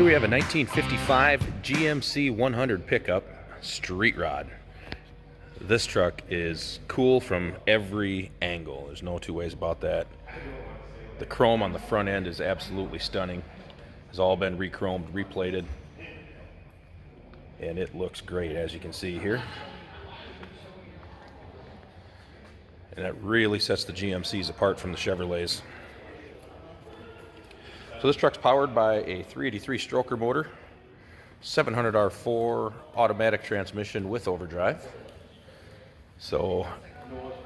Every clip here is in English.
Here we have a 1955 GMC 100 pickup street rod. This truck is cool from every angle. There's no two ways about that. The chrome on the front end is absolutely stunning. It's all been re-chromed, replated, and it looks great, as you can see here. And that really sets the GMCs apart from the Chevrolets. So this truck's powered by a 383 stroker motor, 700 R4 automatic transmission with overdrive. So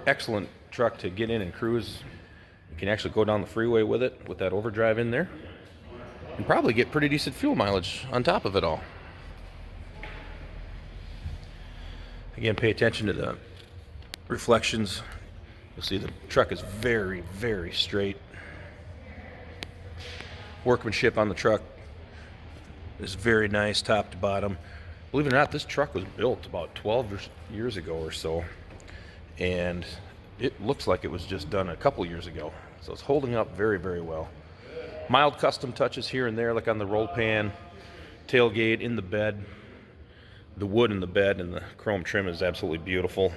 excellent truck to get in and cruise. You can actually go down the freeway with it with that overdrive in there and probably get pretty decent fuel mileage on top of it all. Again, pay attention to the reflections. You'll see the truck is very, very straight. Workmanship on the truck is very nice, top to bottom. Believe it or not, this truck was built about 12 years ago or so, and it looks like it was just done a couple years ago. So it's holding up very, very well. Mild custom touches here and there, like on the roll pan, tailgate, in the bed. The wood in the bed and the chrome trim is absolutely beautiful.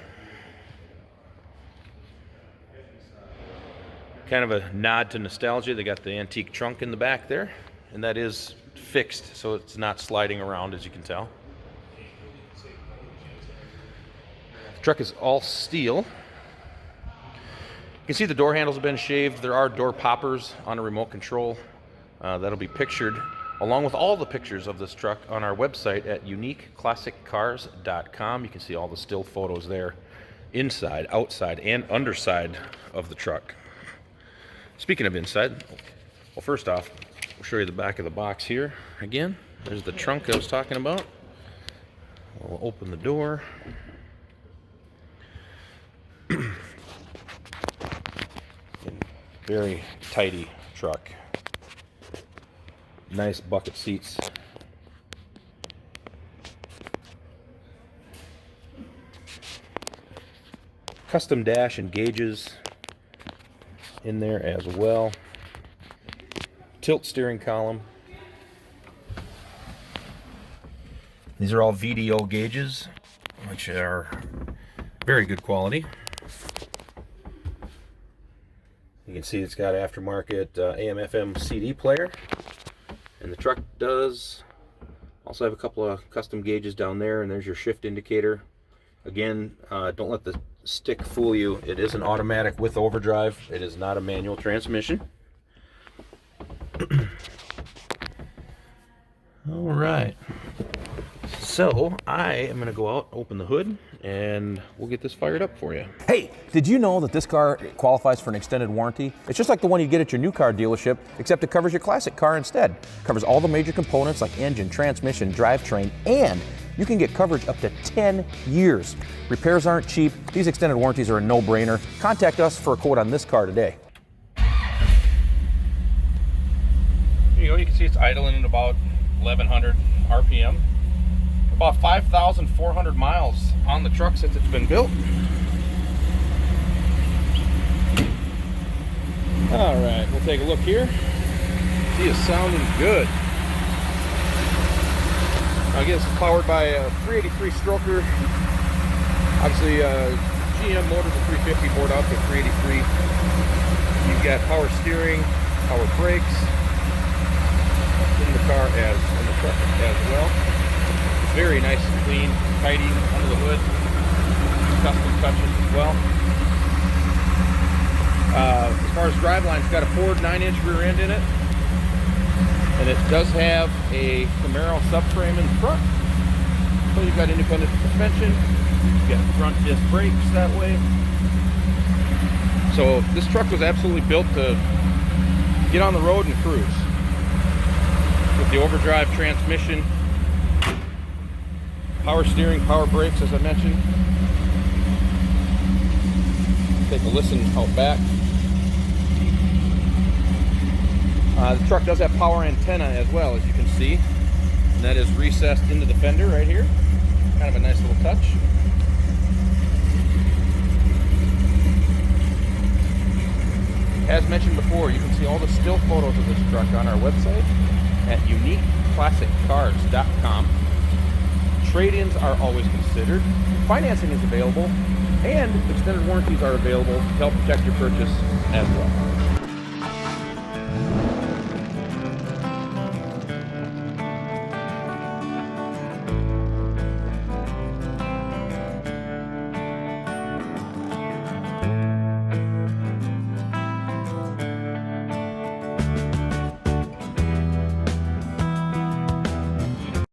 Kind of a nod to nostalgia. They got the antique trunk in the back there, and that is fixed, so it's not sliding around, as you can tell. The truck is all steel. You can see the door handles have been shaved. There are door poppers on a remote control. That'll be pictured along with all the pictures of this truck on our website at uniqueclassiccars.com. You can see all the still photos there, inside, outside, and underside of the truck. Speaking of inside, well, first off, we'll show you the back of the box here. Again, there's the trunk I was talking about. We'll open the door. Very tidy truck. Nice bucket seats. Custom dash and gauges in there as well. Tilt steering column. These are all VDO gauges, which are very good quality. You can see it's got aftermarket AM/FM CD player, and the truck does also have a couple of custom gauges down there, and there's your shift indicator. Again, don't let the stick fool you. It is an automatic with overdrive. It is not a manual transmission. All right. So I am going to go out, open the hood, and we'll get this fired up for you. Hey, did you know that this car qualifies for an extended warranty? It's just like the one you get at your new car dealership, except it covers your classic car instead. It covers all the major components like engine, transmission, drivetrain, and you can get coverage up to 10 years. Repairs aren't cheap. These extended warranties are a no-brainer. Contact us for a quote on this car today. Here you go. You can see it's idling at about 1100 RPM. About 5,400 miles on the truck since it's been built. All right, we'll take a look here. See, it's sounding good. I guess it's powered by a 383 stroker. Obviously, GM motors are 350 bored out to 383. You've got power steering, power brakes in the car in the truck as well. It's very nice and clean, tidy under the hood. Custom touches as well. As far as driveline, it's got a Ford 9-inch rear end in it. And it does have a Camaro subframe in the front. So you've got independent suspension. You've got front disc brakes that way. So this truck was absolutely built to get on the road and cruise. With the overdrive transmission, power steering, power brakes, as I mentioned. Take a listen out back. The truck does have power antenna as well, as you can see, and that is recessed into the fender right here. Kind of a nice little touch. As mentioned before, you can see all the still photos of this truck on our website at uniqueclassiccars.com. GMCClassicCars.com. Trade-ins are always considered. Financing is available, and extended warranties are available to help protect your purchase as well.